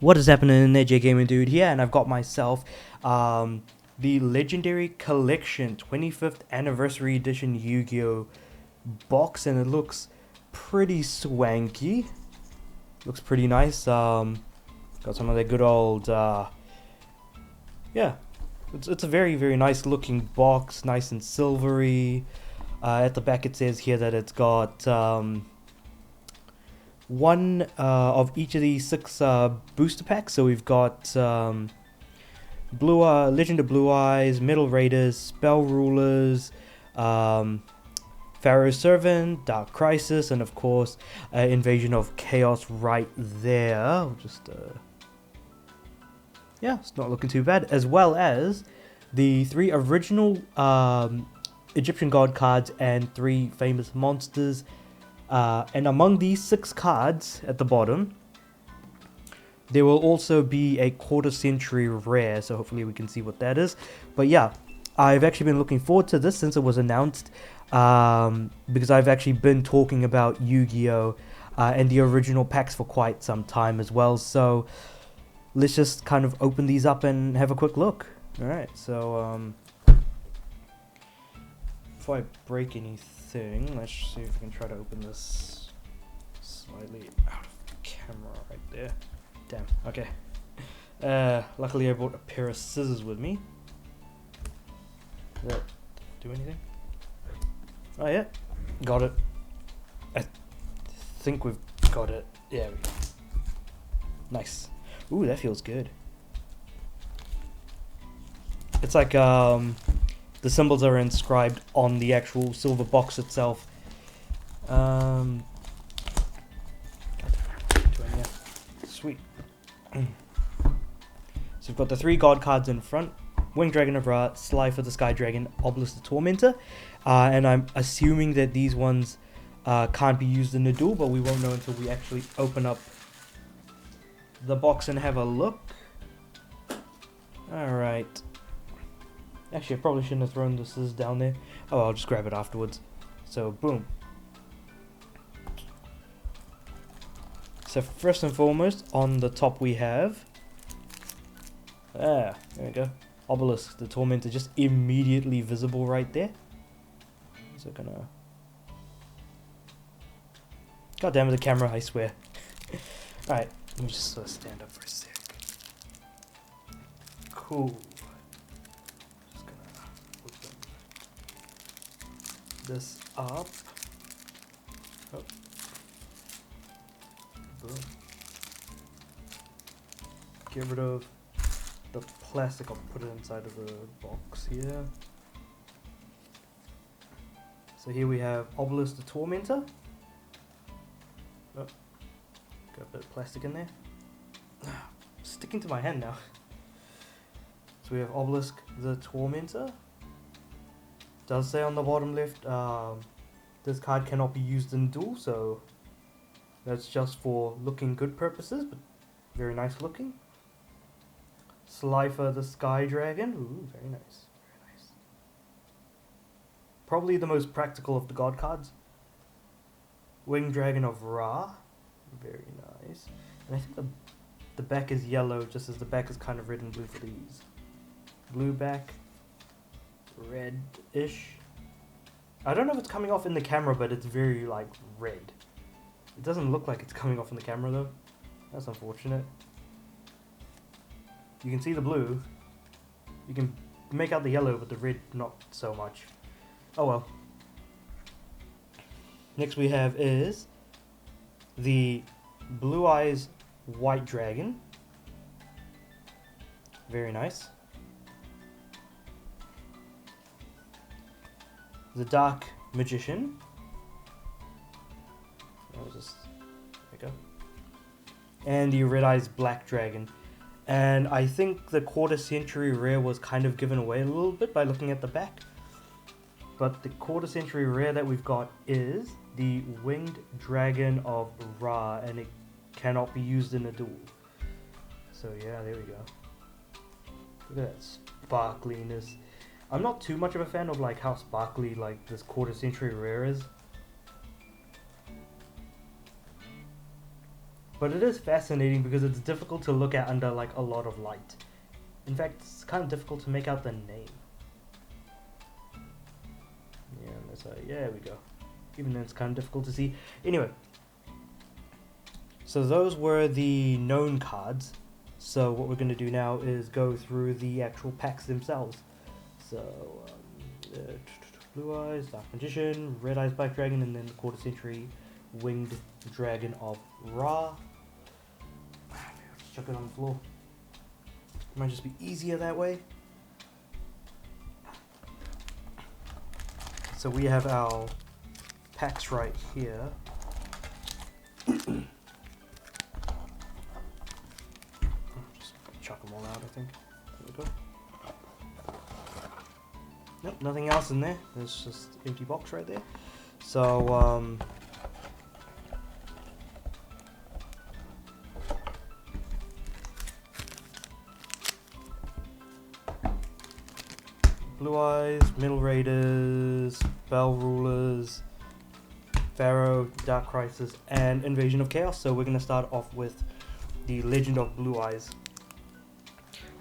What is happening there, J Gaming Dude here, and I've got myself the Legendary Collection 25th Anniversary Edition Yu-Gi-Oh! Box, and it looks pretty swanky. Looks pretty nice. Got some of that good old, yeah. It's a very, very nice looking box, nice and silvery. At the back it says here that it's got one of each of these 6 booster packs. So we've got Legend of Blue Eyes, Metal Raiders, Spell Rulers, Pharaoh's Servant, Dark Crisis, and of course Invasion of Chaos right there. I'll just yeah, it's not looking too bad. As well as the 3 original Egyptian God cards and 3 famous monsters. And among these 6 cards at the bottom, there will also be a quarter century rare, so hopefully we can see what that is. But yeah, I've actually been looking forward to this since it was announced, because I've actually been talking about Yu-Gi-Oh! And the original packs for quite some time as well. So let's just kind of open these up and have a quick look. Alright, so before I break anything, let's see if we can try to open this slightly out of the camera right there. Damn, okay. Luckily I brought a pair of scissors with me. Does that do anything? Oh yeah, got it. I think we've got it. Yeah, we go. Nice. Ooh, that feels good. It's like the symbols are inscribed on the actual silver box itself. Sweet. So we've got the 3 god cards in front. Winged Dragon of Ra, Slifer the Sky Dragon, Obelisk the Tormentor. And I'm assuming that these ones can't be used in a duel, but we won't know until we actually open up the box and have a look. Alright. Actually, I probably shouldn't have thrown the scissors down there. Oh, I'll just grab it afterwards. So, boom. So, first and foremost, on the top we have... there we go. Obelisk, the Tormentor, just immediately visible right there. So, gonna... God damn it, the camera, I swear. Alright, let me just stand up for a sec. Cool. This up. Oh. Boom. Get rid of the plastic. I'll put it inside of the box here. So here we have Obelisk the Tormentor. Oh. Got a bit of plastic in there. Sticking to my hand now. So we have Obelisk the Tormentor. Does say on the bottom left, this card cannot be used in duel, so that's just for looking good purposes, but very nice looking. Slifer the Sky Dragon, ooh, very nice, very nice. Probably the most practical of the god cards. Winged Dragon of Ra, very nice. And I think the back is yellow, just as the back is kind of red and blue for these. Blue back. Red-ish. I don't know if it's coming off in the camera, but it's very, like, red. It doesn't look like it's coming off in the camera, though. That's unfortunate. You can see the blue. You can make out the yellow, but the red, not so much. Oh, well. Next we have is the Blue Eyes White Dragon. Very nice. The Dark Magician. There we go. And the Red Eyes Black Dragon. And I think the quarter century rare was kind of given away a little bit by looking at the back. But the quarter century rare that we've got is the Winged Dragon of Ra, and it cannot be used in a duel. So yeah, there we go. Look at that sparkliness. I'm not too much of a fan of like how sparkly like this quarter century rare is. But it is fascinating because it's difficult to look at under like a lot of light. In fact, it's kind of difficult to make out the name. Yeah, that's how, yeah, we go. Even though it's kind of difficult to see. Anyway, so those were the known cards. So what we're going to do now is go through the actual packs themselves. So, Blue Eyes, Dark Magician, Red Eyes Black Dragon, and then the Quarter Century Winged Dragon of Ra. Just chuck it on the floor. Might just be easier that way. So we have our packs right here. Just chuck them all out, I think. There we go. Nope, nothing else in there. There's just empty box right there. So, Blue Eyes, Middle Raiders, Bell Rulers, Pharaoh, Dark Crisis, and Invasion of Chaos. So we're going to start off with the Legend of Blue Eyes.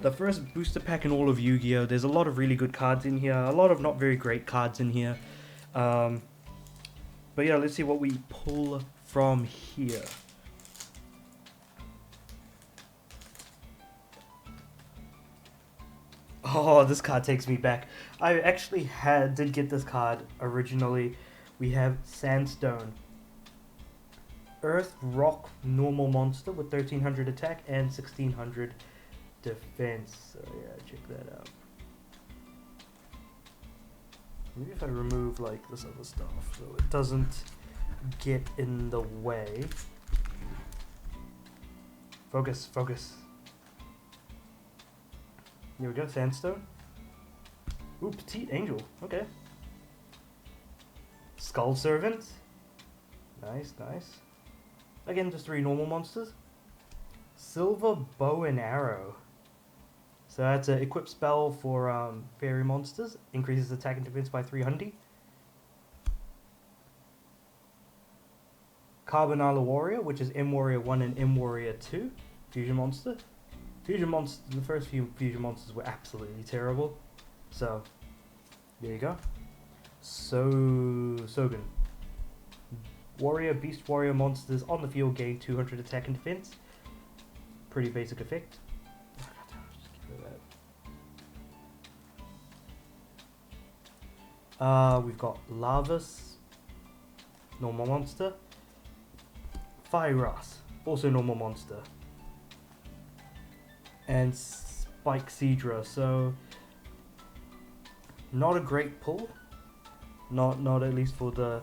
The first booster pack in all of Yu-Gi-Oh! There's a lot of really good cards in here, a lot of not very great cards in here. But yeah, let's see what we pull from here. Oh, this card takes me back. I actually did get this card originally. We have Sandstone. Earth, Rock, normal monster with 1300 attack and 1600 defense. So yeah, check that out. Maybe if I remove like this other stuff so it doesn't get in the way. Focus, focus. Here we go, Sandstone. Ooh, Petite Angel, okay. Skull Servant. Nice, nice. Again, just 3 normal monsters. Silver Bow and Arrow. So that's an equip spell for fairy monsters. Increases attack and defense by 300. Carbonala Warrior, which is M Warrior 1 and M Warrior 2. Fusion monster. The first few fusion monsters were absolutely terrible. So, there you go. Sogen. Warrior, Beast Warrior monsters on the field gain 200 attack and defense. Pretty basic effect. Just get rid of that. We've got Larvus, normal monster. Firegrass, also normal monster. And Spike Seadra, so not a great pull. Not at least for the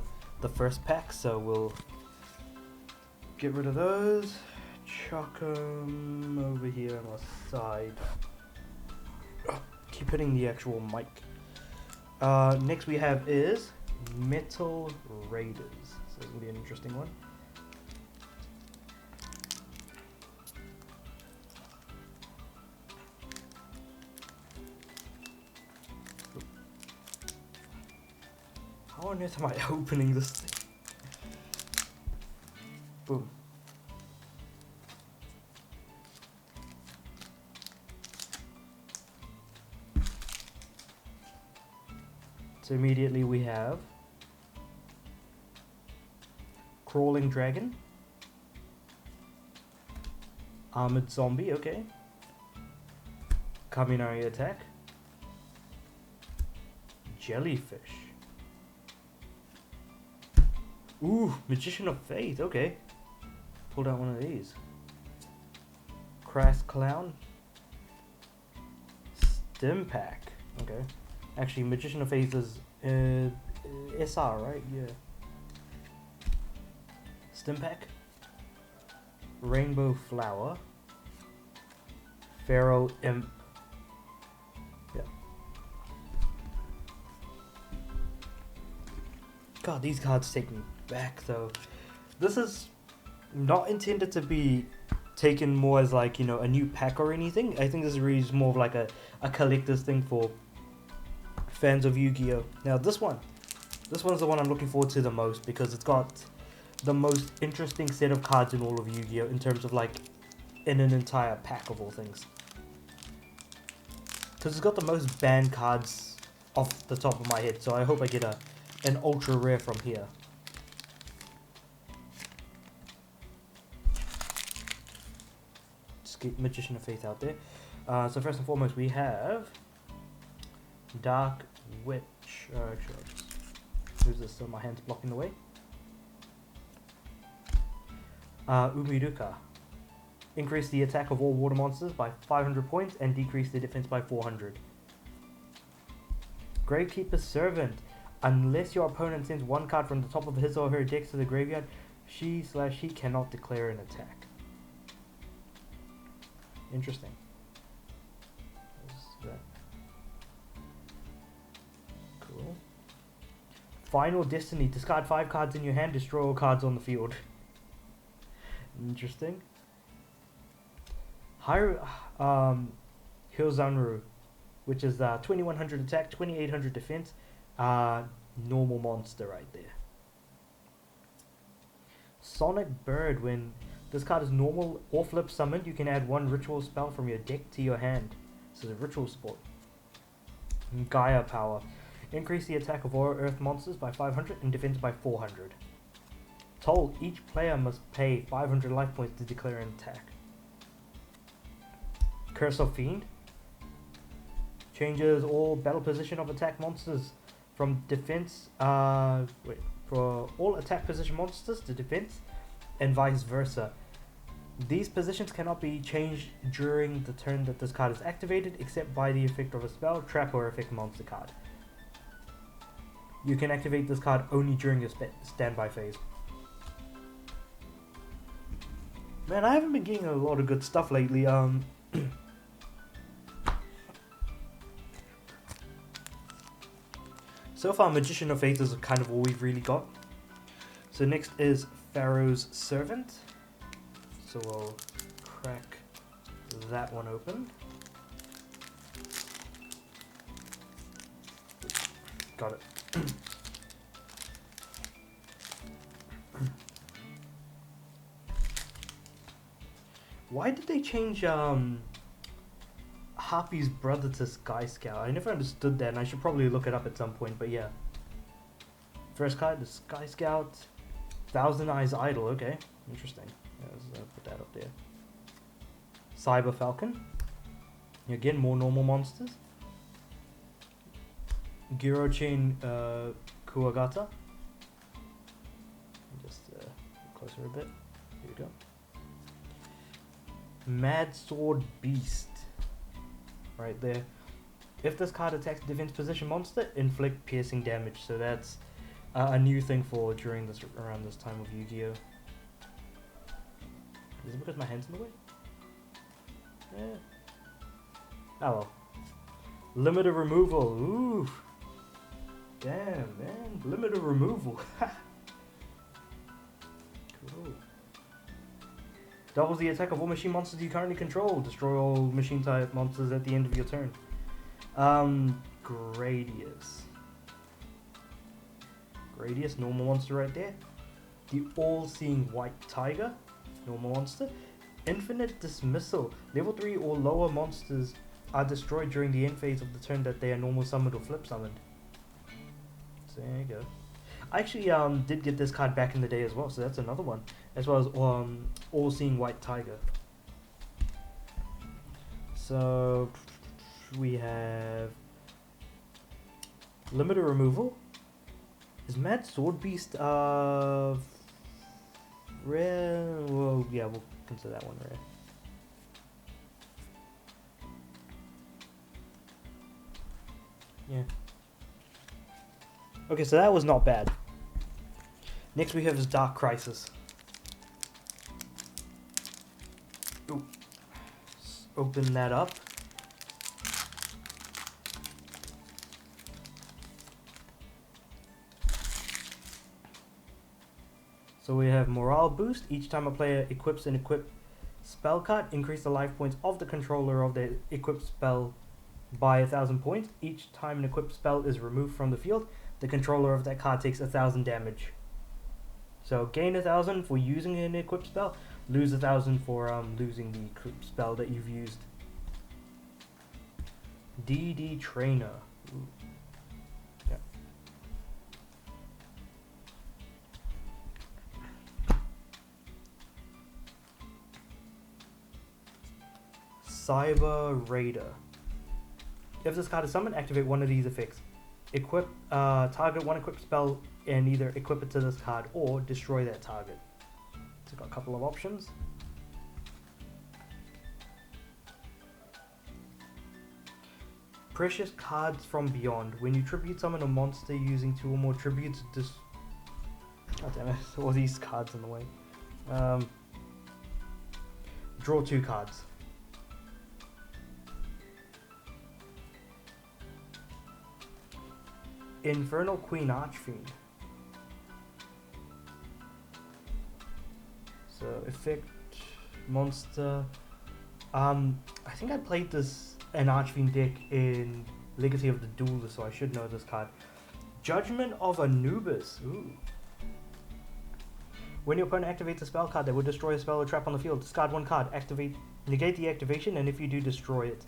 first pack, so we'll get rid of those. Chuck them over here on the side. Oh, keep hitting the actual mic. Next we have is Metal Raiders. So it's gonna be an interesting one. How on earth am I opening this thing? Boom. So immediately we have Crawling Dragon, Armored Zombie, okay, Kaminari Attack, Jellyfish. Ooh, Magician of Faith, okay. Pulled out one of these. Crass Clown. Stim Pack, okay. Actually, Magician of Faith is SR, right? Yeah. Stim Pack. Rainbow Flower. Pharaoh Imp. Yeah. God, these cards take me back though. This is not intended to be taken more as like, you know, a new pack or anything. I think this is really more of like a collector's thing for fans of Yu-Gi-Oh! Now this one's the one I'm looking forward to the most because it's got the most interesting set of cards in all of Yu-Gi-Oh! In terms of like in an entire pack of all things. Because it's got the most banned cards off the top of my head, so I hope I get an ultra rare from here. Just get Magician of Faith out there. So first and foremost we have Dark Witch. Actually, I'll just move this so my hand's blocking the way. Umiruka. Increase the attack of all water monsters by 500 points and decrease the defense by 400. Gravekeeper's Servant. Unless your opponent sends one card from the top of his or her deck to the graveyard, she/he cannot declare an attack. Interesting. What's that? Cool. Final Destiny. Discard 5 cards in your hand, destroy all cards on the field. Interesting. Hyozanru, which is 2100 attack, 2800 defense, normal monster right there. Sonic Bird. When this card is normal or flip summoned, you can add 1 ritual spell from your deck to your hand. This is a ritual sport. Gaia Power. Increase the attack of all earth monsters by 500 and defense by 400. Toll. Each player must pay 500 life points to declare an attack. Curse of Fiend. Changes all battle position of attack monsters from defense, for all attack position monsters to defense, and vice versa. These positions cannot be changed during the turn that this card is activated, except by the effect of a spell, trap, or effect monster card. You can activate this card only during your standby phase. Man, I haven't been getting a lot of good stuff lately. So far, Magician of Faith is kind of all we've really got. So next is Pharaoh's Servant. So we'll crack that one open. Got it. Why did they change Harpy's brother to Sky Scout? I never understood that, and I should probably look it up at some point, but yeah. First card, the Sky Scout. Thousand Eyes Idol, okay. Interesting. Yeah, let's put that up there. Cyber Falcon. Again, more normal monsters. Girochin Kuwagata. Just closer a bit. Here we go. Mad Sword Beast. Right there. If this card attacks defense position monster, inflict piercing damage. So that's a new thing for around this time of Yu-Gi-Oh. Is it because my hand's in the way? Yeah. Oh well. Limited removal. Ooh. Damn, man. Limited removal. Cool. Doubles the attack of all machine monsters you currently control. Destroy all machine type monsters at the end of your turn. Gradius. Gradius, normal monster right there. The All-Seeing White Tiger, normal monster. Infinite Dismissal. Level 3 or lower monsters are destroyed during the end phase of the turn that they are normal summoned or flip summoned. So there you go. I actually did get this card back in the day as well, so that's another one. As well as All-Seeing White Tiger. So we have limited removal. Is Mad Sword Beast rare? Well, yeah, we'll consider that one rare. Yeah. Okay, so that was not bad. Next we have is Dark Crisis. Ooh. Let's open that up. So we have Morale Boost. Each time a player equips an equipped spell card, increase the life points of the controller of the equipped spell by 1,000 points. Each time an equipped spell is removed from the field, the controller of that card takes 1,000 damage. So gain 1,000 for using an equipped spell, lose 1,000 for losing the equipped spell that you've used. DD Trainer. Ooh. Yeah. Cyber Raider. If this card is summoned, activate one of these effects. Equip target one equipped spell and either equip it to this card or destroy that target. So it's got a couple of options. Precious Cards from Beyond. When you tribute summon a monster using 2 or more tributes, God damn it, all these cards in the way. Draw 2 cards. Infernal Queen Archfiend. So effect monster. I think I played an Archfiend deck in Legacy of the Duelist, so I should know this card. Judgment of Anubis. Ooh. When your opponent activates a spell card that will destroy a spell or trap on the field, discard 1 card, negate the activation, and if you do, destroy it.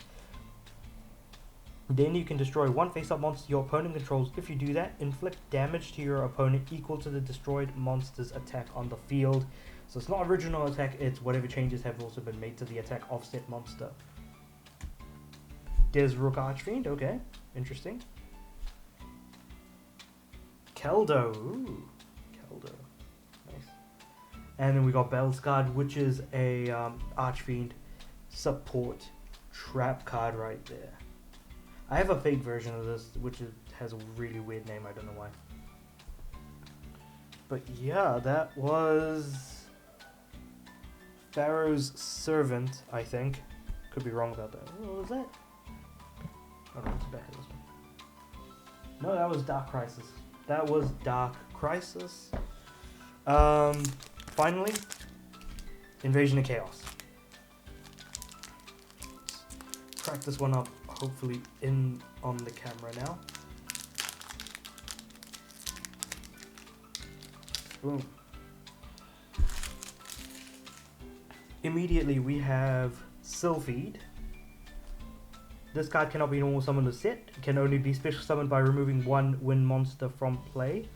Then you can destroy 1 face-up monster your opponent controls. If you do that, inflict damage to your opponent equal to the destroyed monster's attack on the field. So it's not original attack, it's whatever changes have also been made to the attack offset monster. Desrook Archfiend, okay, interesting. Keldo, ooh, Keldo, nice. And then we got Bellsguard, which is a Archfiend support trap card right there. I have a fake version of this, which has a really weird name, I don't know why. But yeah, that was Pharaoh's Servant, I think. Could be wrong about that. What was that? Oh no, it's back of this one. No, that was Dark Crisis. That was Dark Crisis. Finally, Invasion of Chaos. Let's crack this one up, hopefully on the camera now. Boom. Immediately we have Sylphid. This card cannot be normal summoned or set. It can only be special summoned by removing 1 wind monster from play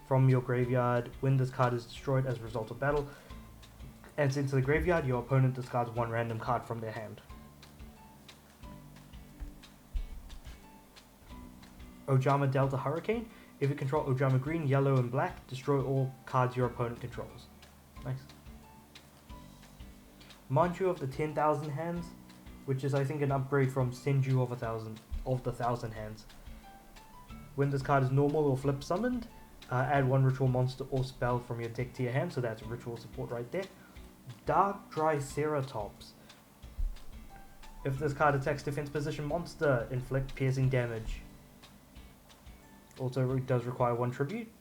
from your graveyard when this card is destroyed as a result of battle. And sent to the graveyard, your opponent discards 1 random card from their hand. Ojama Delta Hurricane. If you control Ojama Green, Yellow, and Black, destroy all cards your opponent controls. Nice. Manchu of the 10,000 Hands, which is I think an upgrade from Senju of the 1,000 Hands. When this card is normal or flip summoned, add 1 ritual monster or spell from your deck to your hand, so that's ritual support right there. Dark Triceratops. If this card attacks defense position monster, inflict piercing damage. Also does require 1 tribute.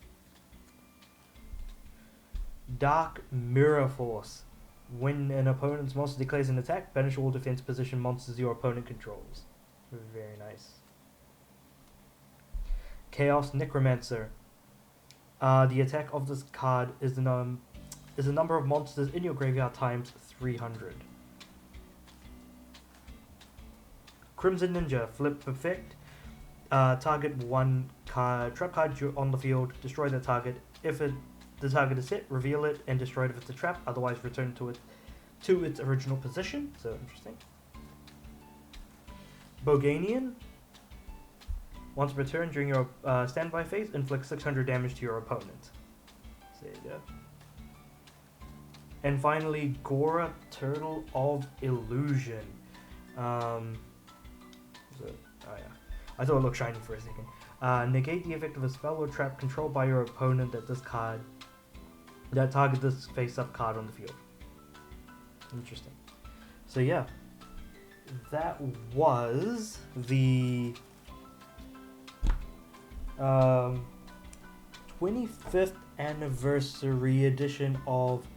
Dark Mirror Force. When an opponent's monster declares an attack, banish all defense position monsters your opponent controls. Very nice. Chaos Necromancer. The attack of this card is the number of monsters in your graveyard times 300. Crimson Ninja. Flip effect. Target 1 card, trap card on the field, destroy the target. If the target is hit, reveal it and destroy it if it's a trap, otherwise return to its original position. So interesting. Boganian. Once returned during your standby phase, inflict 600 damage to your opponent. So there you go. And finally, Gora Turtle of Illusion. Oh yeah. I thought it looked shiny for a second. Negate the effect of a spell or trap controlled by your opponent that target this face-up card on the field. Interesting. So yeah, that was the 25th anniversary edition of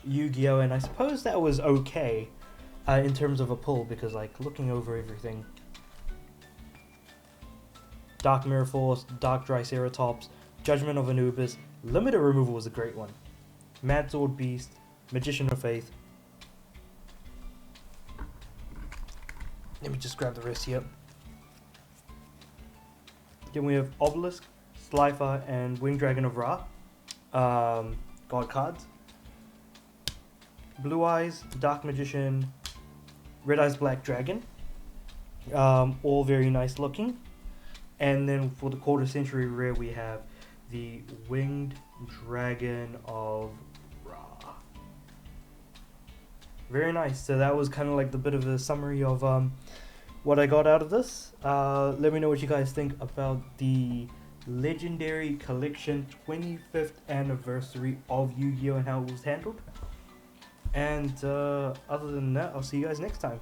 Yu-Gi-Oh! And I suppose that was okay in terms of a pull, because like looking over everything, Dark Mirror Force, Dark Triceratops, Judgment of Anubis. Limited removal was a great one. Mad Sword Beast, Magician of Faith. Let me just grab the rest here. Then we have Obelisk, Slifer, and Winged Dragon of Ra. God cards. Blue Eyes, Dark Magician, Red Eyes Black Dragon. All very nice looking. And then for the quarter century rare we have the Winged Dragon of Ra. Very nice. So that was kind of like the bit of a summary of what I got out of this. Let me know what you guys think about the Legendary Collection 25th anniversary of Yu-Gi-Oh! And how it was handled. And other than that, I'll see you guys next time.